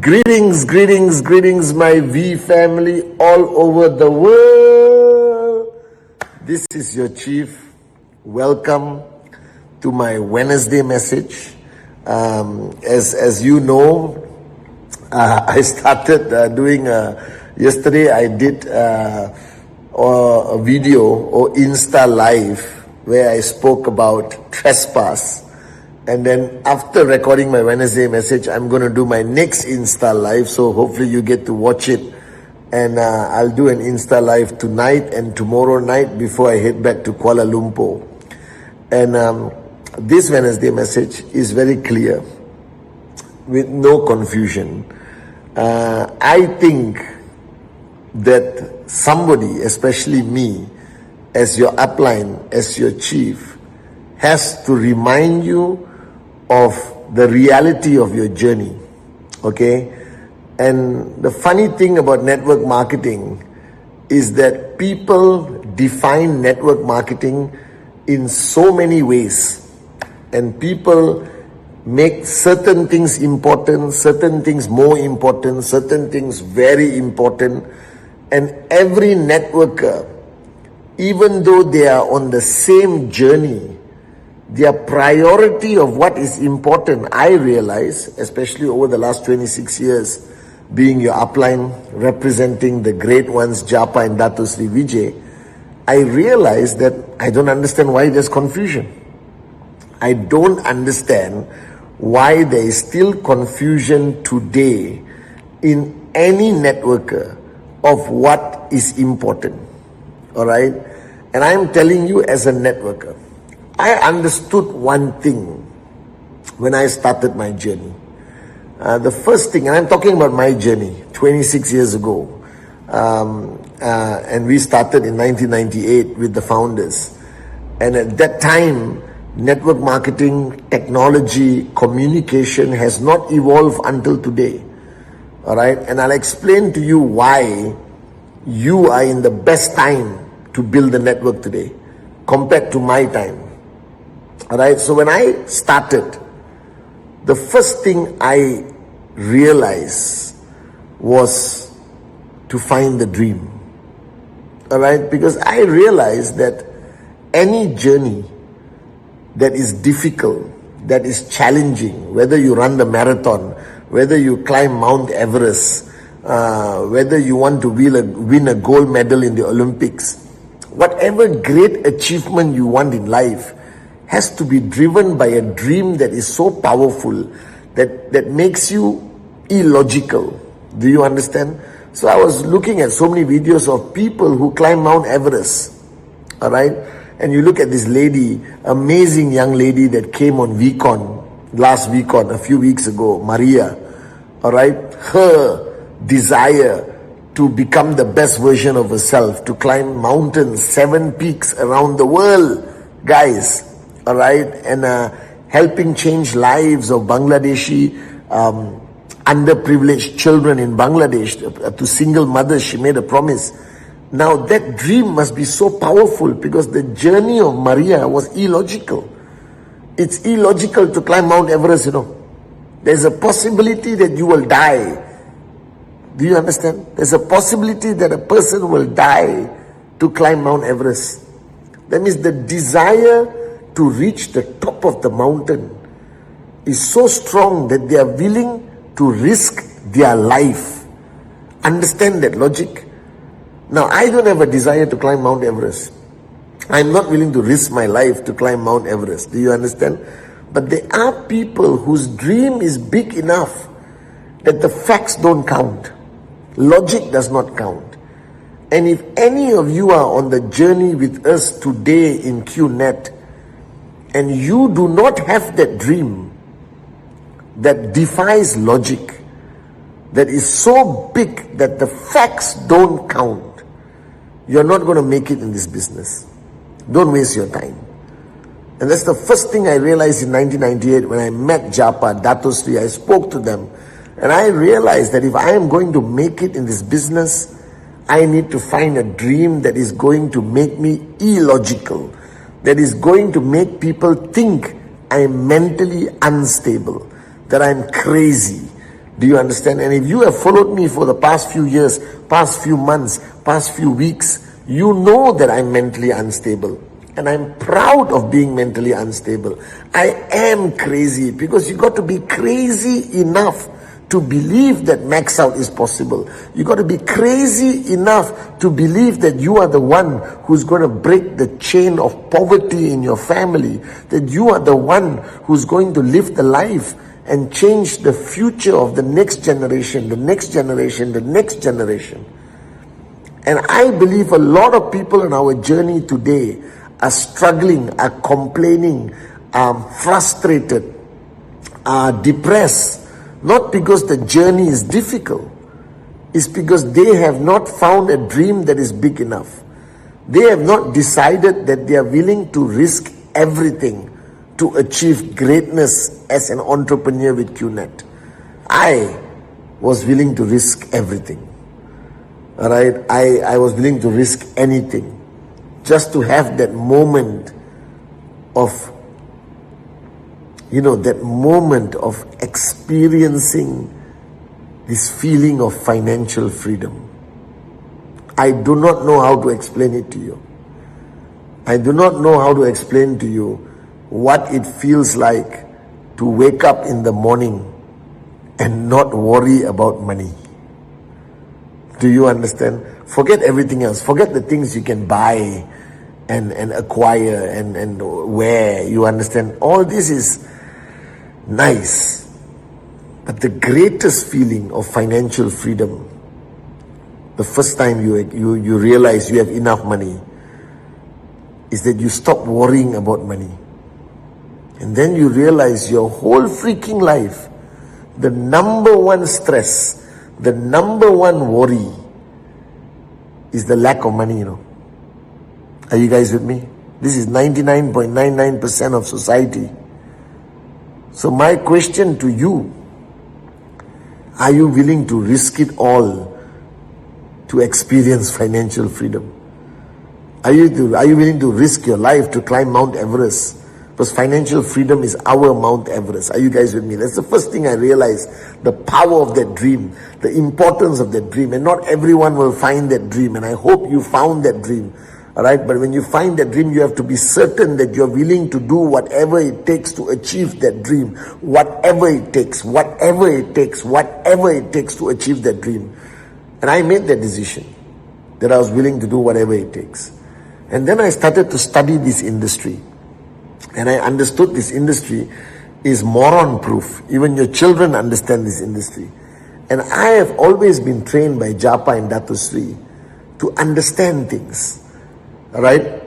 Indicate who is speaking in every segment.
Speaker 1: Greetings, greetings, greetings, my V family all over the world. This is your chief. Welcome to my Wednesday message. As you know, I started doing, yesterday I did a video or Insta Live where I spoke about trespass. And then after recording my Wednesday message, I'm going to do my next Insta Live. So hopefully you get to watch it. And I'll do an Insta Live tonight and tomorrow night before I head back to Kuala Lumpur. And this Wednesday message is very clear, with no confusion. I think that somebody, especially me, as your upline, as your chief, has to remind you of the reality of your journey, okay? And the funny thing about network marketing is that people define network marketing in so many ways, and people make certain things important, certain things more important, certain things very important, and every networker, even though they are on the same journey, their priority of what is important, I realize, especially over the last 26 years, being your upline, representing the great ones, Japa and Dato Sri Vijay, I realize that I don't understand why there's confusion. I don't understand why there is still confusion today in any networker of what is important. All right? And I'm telling you as a networker, I understood one thing when I started my journey. The first thing, and I'm talking about my journey 26 years ago, and we started in 1998 with the founders. And at that time, network marketing, technology, communication has not evolved until today. All right? And I'll explain to you why you are in the best time to build a network today compared to my time. Alright, so when I started, the first thing I realized was to find the dream. Alright, because I realized that any journey that is difficult, that is challenging, whether you run the marathon, whether you climb Mount Everest, whether you want to win a gold medal in the Olympics, whatever great achievement you want in life, has to be driven by a dream that is so powerful that makes you illogical. Do you understand? So I was looking at so many videos of people who climb Mount Everest. All right? And you look at this lady, amazing young lady that came on VCon, last VCon, a few weeks ago, Maria. All right? Her desire to become the best version of herself, to climb mountains, 7 peaks around the world, guys. All right, and helping change lives of Bangladeshi underprivileged children in Bangladesh, to single mothers. She made a promise. Now that dream must be so powerful because the journey of Maria was illogical. It's illogical to climb Mount Everest, you know. There's a possibility that you will die. Do you understand? There's a possibility that a person will die to climb Mount Everest. That means the desire to reach the top of the mountain is so strong that they are willing to risk their life. Understand that logic? Now, I don't have a desire to climb Mount Everest. I'm not willing to risk my life to climb Mount Everest. Do you understand? But there are people whose dream is big enough that the facts don't count. Logic does not count. And if any of you are on the journey with us today in QNET, and you do not have that dream that defies logic, that is so big that the facts don't count, you're not going to make it in this business. Don't waste your time. And that's the first thing I realized in 1998 when I met Japa, Dato Sri. I spoke to them and I realized that if I am going to make it in this business, I need to find a dream that is going to make me illogical, that is going to make people think I am mentally unstable, that I'm crazy. Do you understand? And if you have followed me for the past few years, past few months, past few weeks, you know that I'm mentally unstable. And I'm proud of being mentally unstable. I am crazy, because you got to be crazy enough to believe that max out is possible. You got to be crazy enough to believe that you are the one who's going to break the chain of poverty in your family, that you are the one who's going to live the life and change the future of the next generation, the next generation, the next generation. And I believe a lot of people on our journey today are struggling, are complaining, frustrated, depressed, not because the journey is difficult. It's because they have not found a dream that is big enough. They have not decided that they are willing to risk everything to achieve greatness as an entrepreneur with QNET. I was willing to risk everything. All right, I was willing to risk anything just to have that moment of, that moment of experiencing this feeling of financial freedom. I do not know how to explain it to you. I do not know how to explain to you what it feels like to wake up in the morning and not worry about money. Do you understand? Forget everything else. Forget the things you can buy and acquire and wear. You understand? All this is nice. But the greatest feeling of financial freedom, the first time you realize you have enough money, is that you stop worrying about money. And then you realize your whole freaking life, the number one stress, the number one worry is the lack of money, Are you guys with me? This is 99.99% of society. So my question to you, are you willing to risk it all to experience financial freedom? Are you willing to risk your life to climb Mount Everest? Because financial freedom is our Mount Everest. Are you guys with me? That's the first thing I realized, the power of that dream, the importance of that dream. And not everyone will find that dream. And I hope you found that dream. All right, but when you find that dream, you have to be certain that you're willing to do whatever it takes to achieve that dream. Whatever it takes, whatever it takes, whatever it takes to achieve that dream. And I made that decision, that I was willing to do whatever it takes. And then I started to study this industry. And I understood this industry is moron proof. Even your children understand this industry. And I have always been trained by Japa and Dato Sri to understand things. Alright?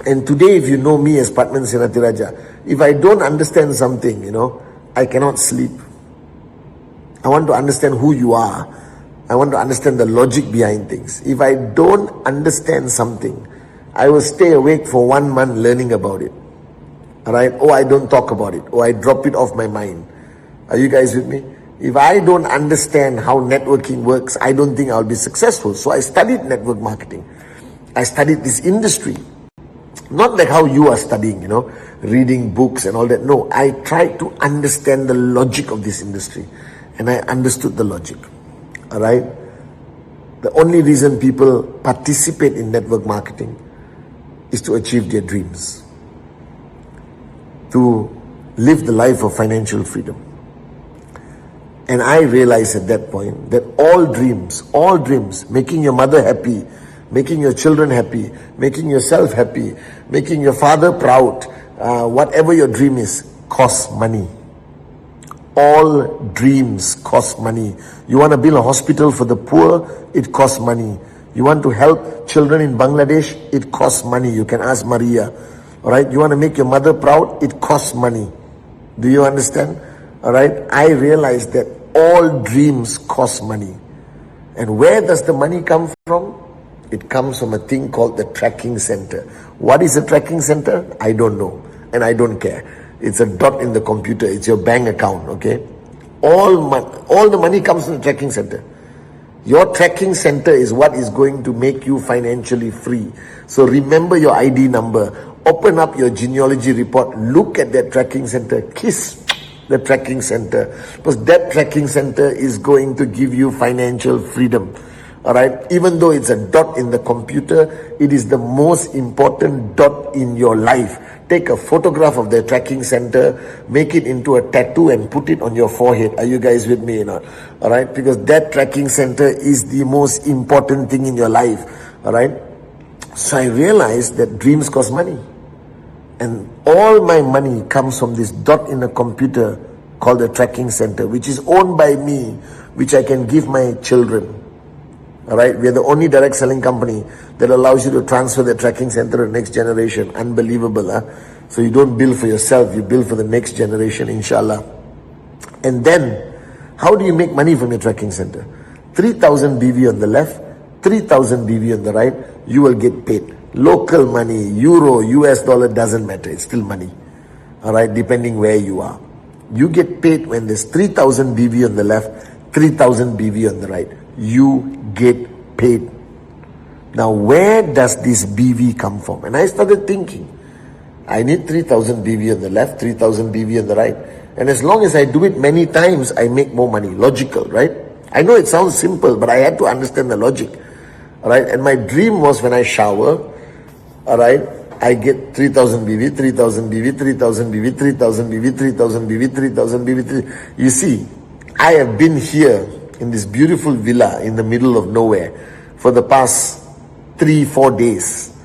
Speaker 1: And today, if you know me as Pathman Senathirajah, if I don't understand something, I cannot sleep. I want to understand who you are. I want to understand the logic behind things. If I don't understand something, I will stay awake for 1 month learning about it. Alright? Or I don't talk about it. Or I drop it off my mind. Are you guys with me? If I don't understand how networking works, I don't think I'll be successful. So I studied network marketing. I studied this industry. Not like how you are studying, reading books and all that. No, I tried to understand the logic of this industry. And I understood the logic. Alright? The only reason people participate in network marketing is to achieve their dreams, to live the life of financial freedom. And I realized at that point that all dreams, making your mother happy, making your children happy, making yourself happy, making your father proud, whatever your dream is, costs money. All dreams cost money. You want to build a hospital for the poor, it costs money. You want to help children in Bangladesh, it costs money. You can ask Maria. Alright, you want to make your mother proud, it costs money. Do you understand? Alright, I realized that all dreams cost money. And where does the money come from? It comes from a thing called the tracking center. What is a tracking center? I don't know. And I don't care. It's a dot in the computer. It's your bank account, okay? All the money comes from the tracking center. Your tracking center is what is going to make you financially free. So remember your ID number. Open up your genealogy report. Look at that tracking center. Kiss the tracking center. Because that tracking center is going to give you financial freedom. Alright? Even though it's a dot in the computer, it is the most important dot in your life. Take a photograph of the tracking center, make it into a tattoo and put it on your forehead. Are you guys with me or not? Alright? Because that tracking center is the most important thing in your life. Alright? So I realized that dreams cost money. And all my money comes from this dot in a computer called a tracking center, which is owned by me, which I can give my children. Alright, we are the only direct selling company that allows you to transfer the tracking center to the next generation. Unbelievable, huh? So you don't build for yourself, you build for the next generation, inshallah. And then, how do you make money from your tracking center? 3,000 BV on the left, 3,000 BV on the right, you will get paid. Local money, euro, US dollar, doesn't matter, it's still money. Alright, depending where you are. You get paid when there's 3,000 BV on the left, 3,000 BV on the right. You get paid. Now, where does this BV come from? And I started thinking, I need 3,000 BV on the left, 3,000 BV on the right. And as long as I do it many times, I make more money. Logical, right? I know it sounds simple, but I had to understand the logic. Alright, and my dream was when I shower, alright, I get 3,000 BV, 3,000 BV, 3,000 BV, 3,000 BV, 3,000 BV, 3,000 BV. You see, I have been here in this beautiful villa in the middle of nowhere for the past 3-4 days.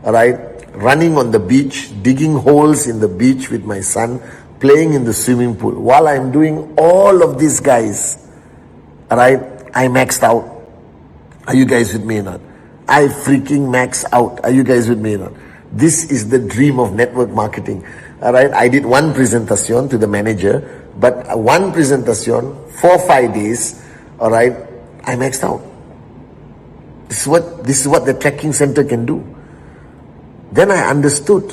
Speaker 1: Alright, running on the beach, digging holes in the beach with my son, playing in the swimming pool. While I'm doing all of these guys, alright, I maxed out. Are you guys with me or not? I freaking max out. Are you guys with me or not? This is the dream of network marketing. Alright, I did one presentation to the manager, but one presentation, 4-5 days, alright, I maxed out. This is what the tracking center can do. Then I understood.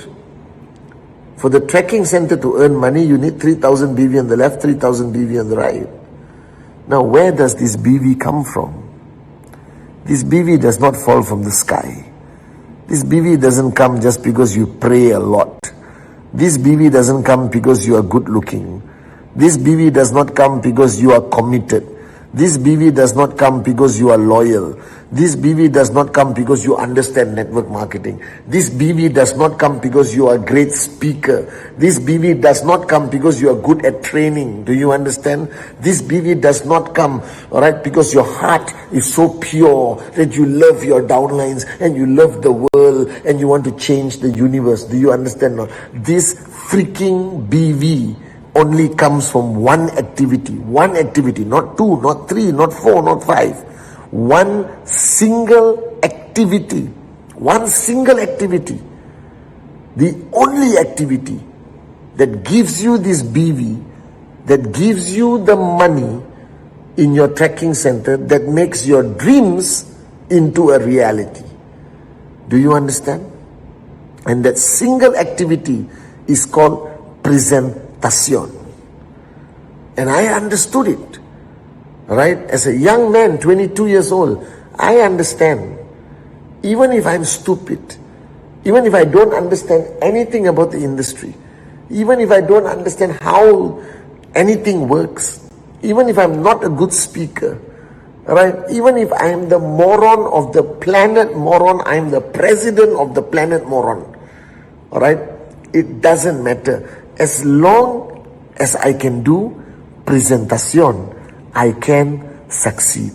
Speaker 1: For the tracking center to earn money, you need 3,000 BV on the left, 3,000 BV on the right. Now, where does this BV come from? This BV does not fall from the sky. This BV doesn't come just because you pray a lot. This BV doesn't come because you are good looking. This BV does not come because you are committed. This BV does not come because you are loyal. This BV does not come because you understand network marketing. This BV does not come because you are a great speaker. This BV does not come because you are good at training. Do you understand? This BV does not come, alright, because your heart is so pure that you love your downlines and you love the world and you want to change the universe. Do you understand now? This freaking BV only comes from one activity, not 2, not 3, not 4, not 5. One single activity. The only activity that gives you this BV, that gives you the money in your tracking center, that makes your dreams into a reality. Do you understand? And that single activity is called presentation. And I understood it. Right? As a young man, 22 years old, I understand. Even if I'm stupid, even if I don't understand anything about the industry, even if I don't understand how anything works, even if I'm not a good speaker, right? Even if I'm the moron of the planet moron, I'm the president of the planet moron, all right? It doesn't matter. As long as I can do presentation, I can succeed.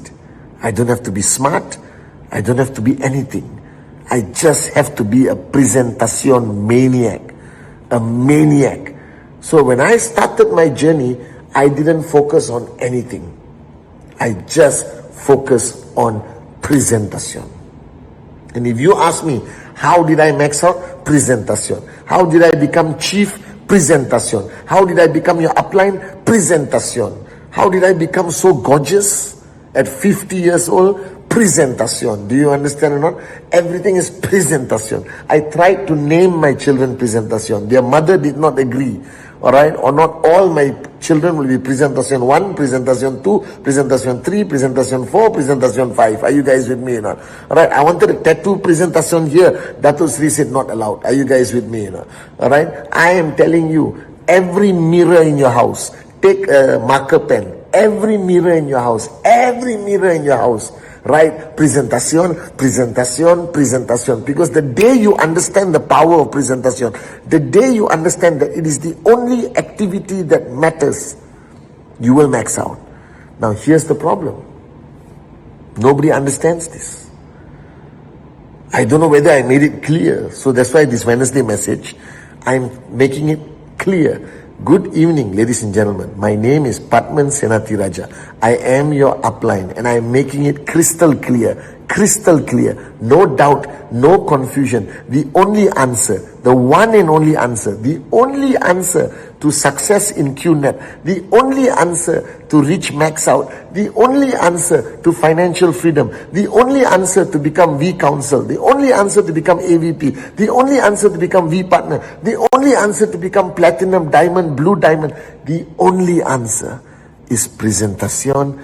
Speaker 1: I don't have to be smart. I don't have to be anything. I just have to be a presentation maniac. A maniac. So when I started my journey, I didn't focus on anything. I just focused on presentation. And if you ask me, how did I max out? Presentation. How did I become chief? Presentation. How did I become your upline? Presentation. How did I become so gorgeous at 50 years old? Presentation. Do you understand or not? Everything is presentation. I tried to name my children presentation. Their mother did not agree. All right, or not all my children will be presentation 1, presentation 2, presentation 3, presentation 4, presentation 5. Are you guys with me or not? All right, I wanted a tattoo presentation here. Dato Sri said not allowed. Are you guys with me or not? All right, I am telling you, every mirror in your house, take a marker pen. Every mirror in your house, right? Presentation. Because the day you understand the power of presentation, the day you understand that it is the only activity that matters, you will max out. Now here's the problem. Nobody understands this. I don't know whether I made it clear. So that's why this Wednesday message, I'm making it clear. Good evening, ladies and gentlemen. My name is Pathman Senathirajah. I am your upline and I am making it crystal clear. No doubt, no confusion. The only answer, the one and only answer, the only answer to success in QNET, the only answer to reach max out, the only answer to financial freedom, the only answer to become V Council, the only answer to become AVP, the only answer to become V Partner, the only answer to become Platinum, Diamond, Blue Diamond, the only answer is presentation.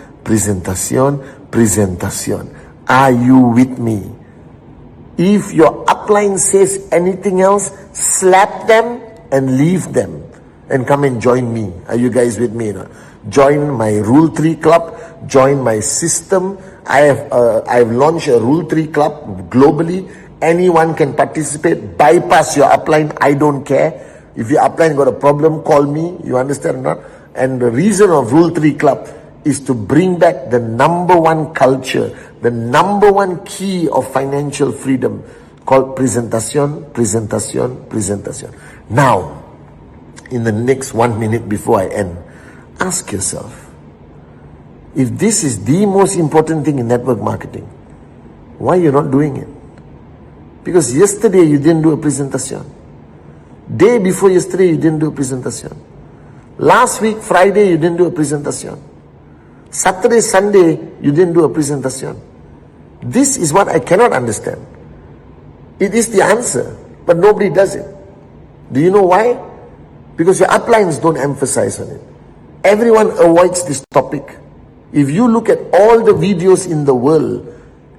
Speaker 1: Are you with me? If your upline says anything else, slap them and leave them and come and join me. Are you guys with me? Join my Rule 3 club, join my system. I've launched a Rule 3 club globally. Anyone can participate. Bypass your upline. I don't care. If your upline got a problem, call me. You understand or not? And the reason of Rule 3 club is to bring back the number one culture, the number one key of financial freedom called presentation. Now, in the next 1 minute before I end, ask yourself, if this is the most important thing in network marketing, why you're not doing it? Because yesterday you didn't do a presentation. Day before yesterday you didn't do a presentation. Last week, Friday, you didn't do a presentation. Saturday, Sunday, you didn't do a presentation. This is what I cannot understand. It is the answer, but nobody does it. Do you know why? Because your uplines don't emphasize on it. Everyone avoids this topic. If you look at all the videos in the world,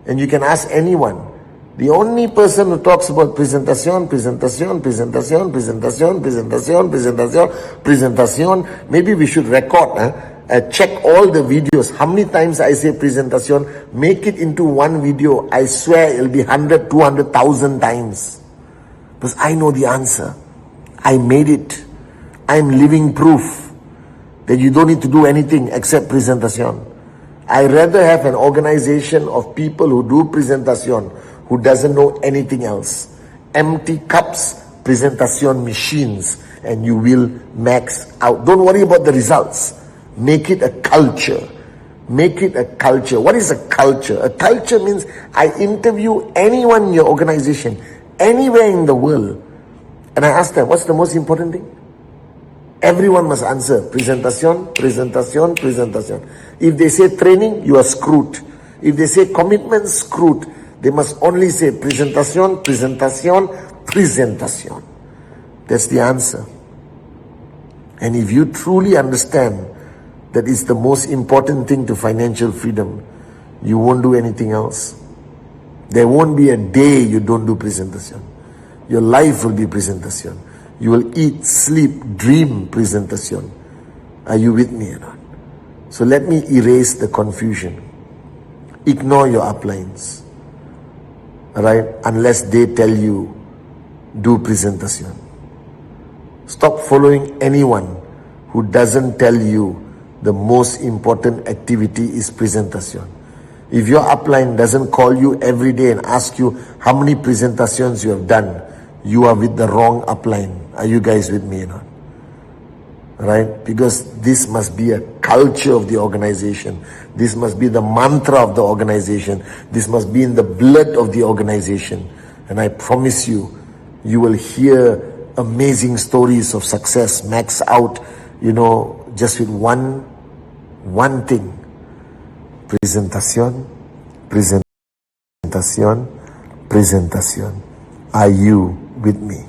Speaker 1: and you can ask anyone, the only person who talks about presentation, maybe we should record, check all the videos. How many times I say presentation, make it into one video. I swear it'll be 100, 200,000 times. Because I know the answer. I made it. I'm living proof that you don't need to do anything except presentation. I rather have an organization of people who do presentation, who doesn't know anything else. Empty cups, presentation machines, and you will max out. Don't worry about the results. Make it a culture. Make it a culture. What is a culture? A culture means I interview anyone in your organization, anywhere in the world, and I ask them, what's the most important thing? Everyone must answer, presentation. If they say training, you are screwed. If they say commitment, screwed. They must only say presentation. That's the answer. And if you truly understand that is the most important thing to financial freedom, you won't do anything else. There won't be a day you don't do presentation. Your life will be presentation. You will eat, sleep, dream presentation. Are you with me or not? So let me erase the confusion. Ignore your uplines. Alright? Unless they tell you, do presentation. Stop following anyone who doesn't tell you the most important activity is presentation. If your upline doesn't call you every day and ask you how many presentations you have done, you are with the wrong upline. Are you guys with me or not? Right? Because this must be a culture of the organization. This must be the mantra of the organization. This must be in the blood of the organization. And I promise you, you will hear amazing stories of success, max out, just with one thing. Presentation. Are you with me?